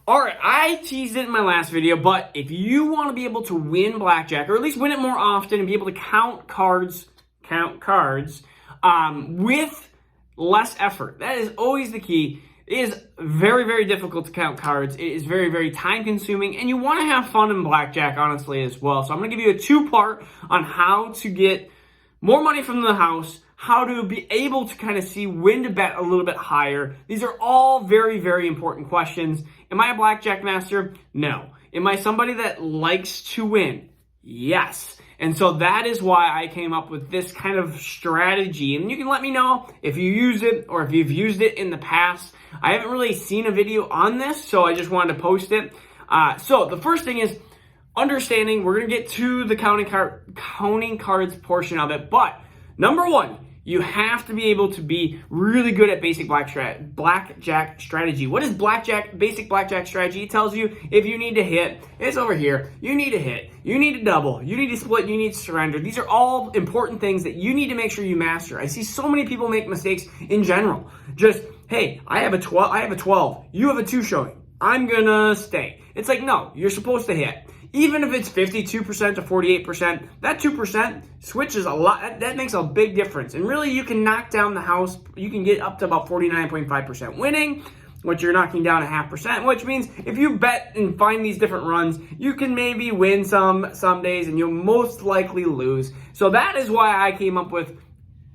All right, I teased it in my last video, but if you want to be able to win blackjack, or at least win it more often and be able to count cards with less effort, that is always the key. It is very, very difficult to count cards. It is very, very time consuming, and you want to have fun in blackjack, honestly, as well. So I'm going to give you a two-part on how to get more money from the house, how to be able to kind of see when to bet a little bit higher. These are all very, very important questions. Am I a blackjack master? No. Am I somebody that likes to win? Yes. And so that is why I came up with this kind of strategy. And you can let me know if you use it or if you've used it in the past. I haven't really seen a video on this, so I just wanted to post it. So the first thing is understanding. We're going to get to the counting cards portion of it. But number one, you have to be able to be really good at basic blackjack strategy. What is basic blackjack strategy? It tells you if you need to hit, it's over here. You need to hit, you need to double, you need to split, you need to surrender. These are all important things that you need to make sure you master. I see so many people make mistakes in general. Just, hey, I have a 12, you have a 2 showing. I'm gonna stay. It's like, no, you're supposed to hit. Even if it's 52% to 48%, that 2% switches a lot. That makes a big difference. And really, you can knock down the house. You can get up to about 49.5% winning, which you're knocking down 0.5%, which means if you bet and find these different runs, you can maybe win some days, and you'll most likely lose. So that is why I came up with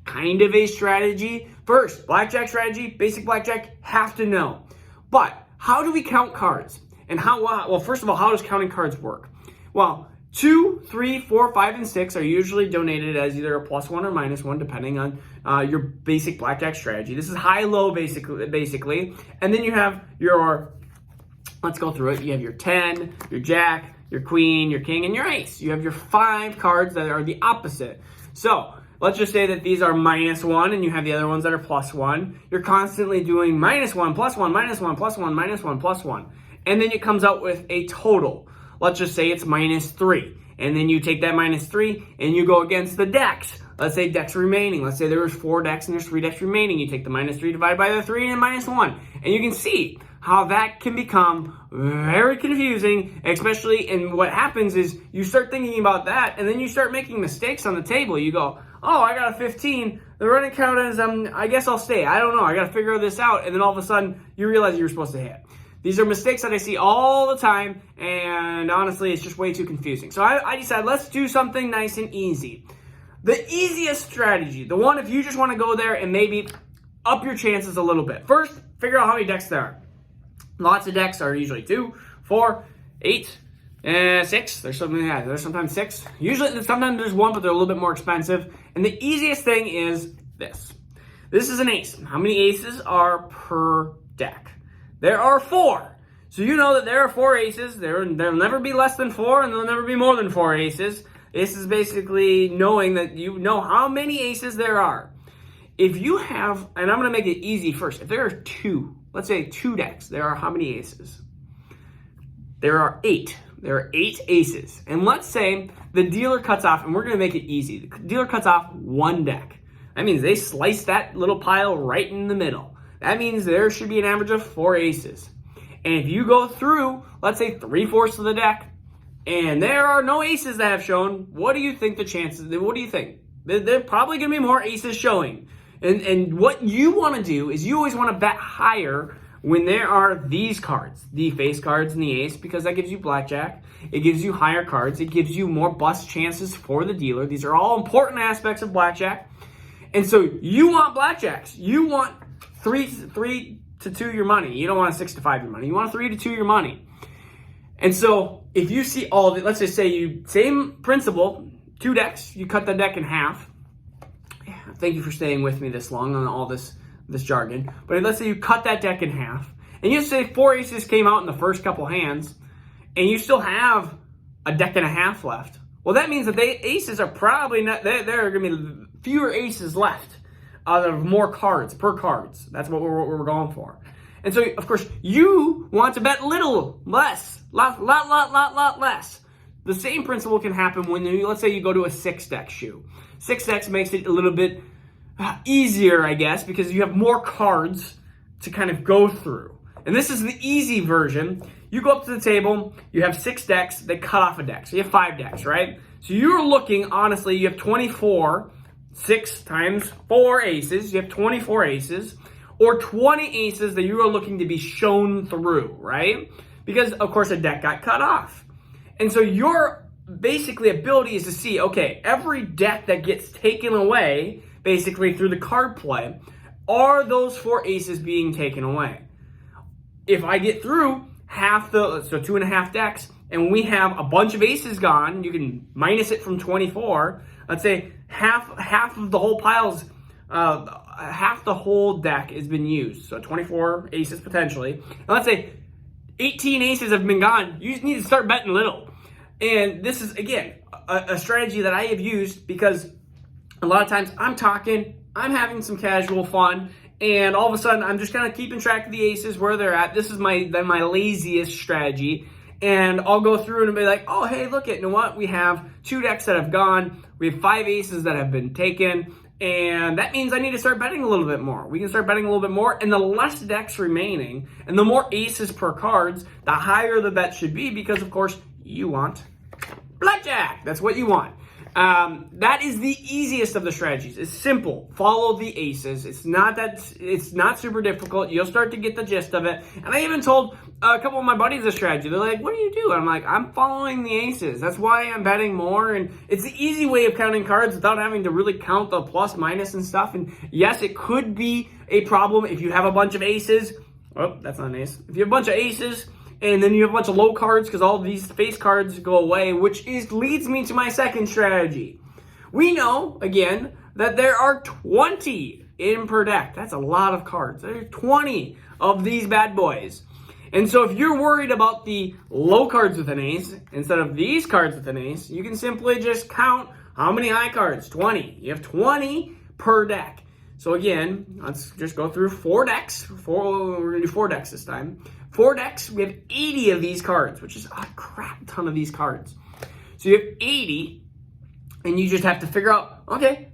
kind of a strategy. First, blackjack strategy, basic blackjack, have to know. But how do we count cards? And well, first of all, how does counting cards work? Well, 2, 3, 4, 5, and 6 are usually donated as either a +1 or -1, depending on your basic blackjack strategy. This is high-low, basically. And then you have your, let's go through it. You have your 10, your jack, your queen, your king, and your ace. You have your 5 cards that are the opposite. So let's just say that these are -1 and you have the other ones that are +1. You're constantly doing -1, +1, -1, +1, -1, +1. And then it comes out with a total. Let's just say it's -3. And then you take that -3 and you go against the decks. Let's say decks remaining. Let's say there was 4 decks and there's 3 decks remaining. You take the -3 divided by the 3 and -1. And you can see how that can become very confusing, especially, and what happens is you start thinking about that and then you start making mistakes on the table. You go, oh, I got a 15. The running count is, I guess I'll stay. I don't know. I got to figure this out. And then all of a sudden you realize you're supposed to hit. These are mistakes that I see all the time, and honestly, it's just way too confusing. So I decided, let's do something nice and easy. The easiest strategy, the one if you just want to go there and maybe up your chances a little bit. First, figure out how many decks there are. Lots of decks are usually 2, 4, 8, 6. There's sometimes 6. Usually, sometimes there's 1, but they're a little bit more expensive. And the easiest thing is this. This is an ace. How many aces are per deck? There are 4. So you know that there are 4 aces. There'll never be less than 4, and there'll never be more than 4 aces. This is basically knowing that you know how many aces there are. If you have, and I'm going to make it easy first. If there are 2, let's say 2 decks, there are how many aces? There are 8. There are 8 aces. And let's say the dealer cuts off, and we're going to make it easy. The dealer cuts off 1 deck. That means they slice that little pile right in the middle. That means there should be an average of 4 aces. And if you go through, let's say 3/4 of the deck, and there are no aces that have shown, what do you think the chances, what do you think? They're probably going to be more aces showing. And what you want to do is you always want to bet higher when there are these cards, the face cards and the ace, because that gives you blackjack. It gives you higher cards. It gives you more bust chances for the dealer. These are all important aspects of blackjack. And so you want blackjacks. You want 3 to 2 your money. You don't want 6 to 5 your money. You want 3 to 2 your money. And so if you see all of it, let's just say same principle, 2 decks, you cut the deck in half. Yeah, thank you for staying with me this long on all this jargon. But let's say you cut that deck in half, and you say 4 aces came out in the first couple hands, and you still have a deck and a half left. Well, that means that the aces are probably not, there are going to be fewer aces left out of more cards per cards. That's what we're going for. And so, of course, you want to bet little, less, lot less. The same principle can happen when let's say you go to a 6-deck shoe. 6 decks makes it a little bit easier, I guess, because you have more cards to kind of go through. And this is the easy version. You go up to the table, you have 6 decks, they cut off a deck. So you have 5 decks, right? So you're looking, honestly, you have 24, 6 times 4 aces, you have 24 aces, or 20 aces that you are looking to be shown through, right? Because, of course, a deck got cut off. And so your basically ability is to see, okay, every deck that gets taken away, basically through the card play, are those 4 aces being taken away? If I get through half so 2.5 decks, and we have a bunch of aces gone, you can minus it from 24. Let's say half of the whole pile's, half the whole deck has been used. So 24 aces potentially. And let's say 18 aces have been gone. You just need to start betting little. And this is, again, a strategy that I have used because a lot of times I'm I'm having some casual fun, and all of a sudden I'm just kind of keeping track of the aces, where they're at. This is my laziest strategy. And I'll go through and be like, oh, hey, look, you know what? We have 2 decks that have gone. We have 5 aces that have been taken. And that means I need to start betting a little bit more. We can start betting a little bit more. And the less decks remaining and the more aces per cards, the higher the bet should be because, of course, you want blackjack. That's what you want. That is the easiest of the strategies. It's simple. Follow the aces. It's not super difficult. You'll start to get the gist of it. And I even told a couple of my buddies this strategy. They're like, what do you do? I'm like, I'm following the aces. That's why I'm betting more. And it's the easy way of counting cards without having to really count the plus, minus, and stuff. And yes, it could be a problem if you have a bunch of aces. Oh, that's not an ace. If you have a bunch of aces, and then you have a bunch of low cards because all these face cards go away, which leads me to my second strategy. We know, again, that there are 20 in per deck. That's a lot of cards. There are 20 of these bad boys. And so if you're worried about the low cards with an ace, instead of these cards with an ace, you can simply just count how many high cards. 20. You have 20 per deck. So again, let's just go through 4 decks. We're going to do 4 decks this time. 4 decks, we have 80 of these cards, which is a crap ton of these cards. So you have 80, and you just have to figure out, okay,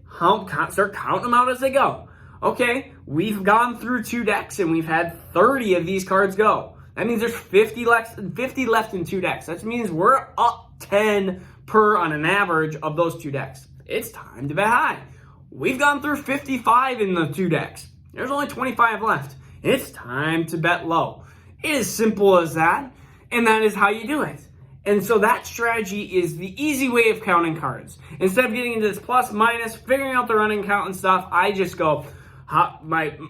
start counting them out as they go. Okay, we've gone through 2 decks, and we've had 30 of these cards go. That means there's 50 left in 2 decks. That means we're up 10 per on an average of those 2 decks. It's time to bet high. We've gone through 55 in the 2 decks. There's only 25 left. It's time to bet low. It is simple as that, and that is how you do it. And so that strategy is the easy way of counting cards. Instead of getting into this plus, minus, figuring out the running count and stuff, I just go,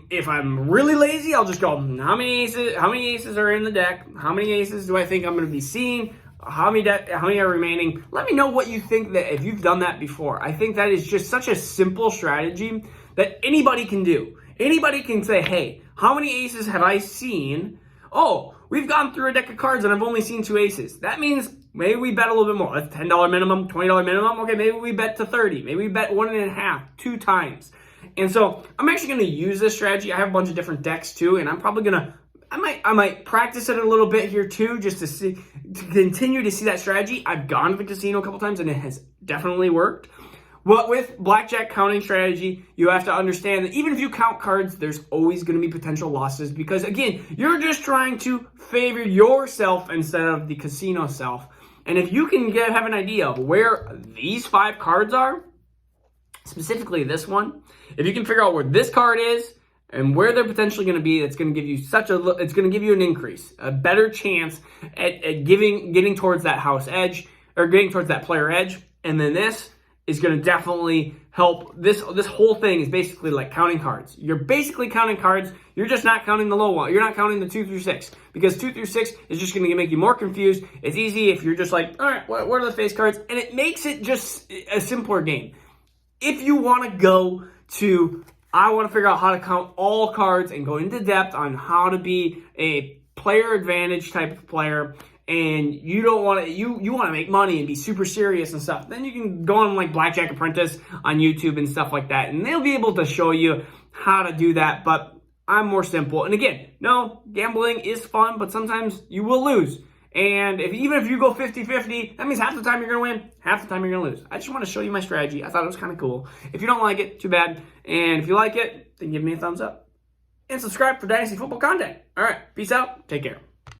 if I'm really lazy, I'll just go, how many aces are in the deck? How many aces do I think I'm going to be seeing? How many are remaining? Let me know what you think, that if you've done that before. I think that is just such a simple strategy that anybody can do. Anybody can say, hey, how many aces have I seen? Oh, we've gone through a deck of cards and I've only seen 2 aces. That means maybe we bet a little bit more. That's $10 minimum, $20 minimum. Okay, maybe we bet to 30. Maybe we bet 1.5, 2 times. And so I'm actually going to use this strategy. I have a bunch of different decks too, and I'm probably going to, I might practice it a little bit here too, just to continue to see that strategy. I've gone to the casino a couple times and it has definitely worked. But with blackjack counting strategy, you have to understand that even if you count cards, there's always going to be potential losses because, again, you're just trying to favor yourself instead of the casino self. And if you can have an idea of where these 5 cards are, specifically this one, if you can figure out where this card is and where they're potentially going to be, it's going to give you it's going to give you an increase, a better chance at getting towards that house edge or getting towards that player edge. And then this is going to definitely help. This whole thing is basically like counting cards. You're basically counting cards. You're just not counting the low one. You're not counting the 2 through 6 because 2 through 6 is just going to make you more confused. It's easy if you're just like, all right, what are the face cards? And it makes it just a simpler game. If you want to go to, I want to figure out how to count all cards and go into depth on how to be a player advantage type of player, and you don't want to, you want to make money and be super serious and stuff, then you can go on like Blackjack Apprentice on YouTube and stuff like that, and they'll be able to show you how to do that. But I'm more simple. And again, no, gambling is fun, but sometimes you will lose. And even if you go 50-50, that means half the time you're going to win, half the time you're going to lose. I just want to show you my strategy. I thought it was kind of cool. If you don't like it, too bad. And if you like it, then give me a thumbs up. and subscribe for Dynasty Football content. All right, peace out. Take care.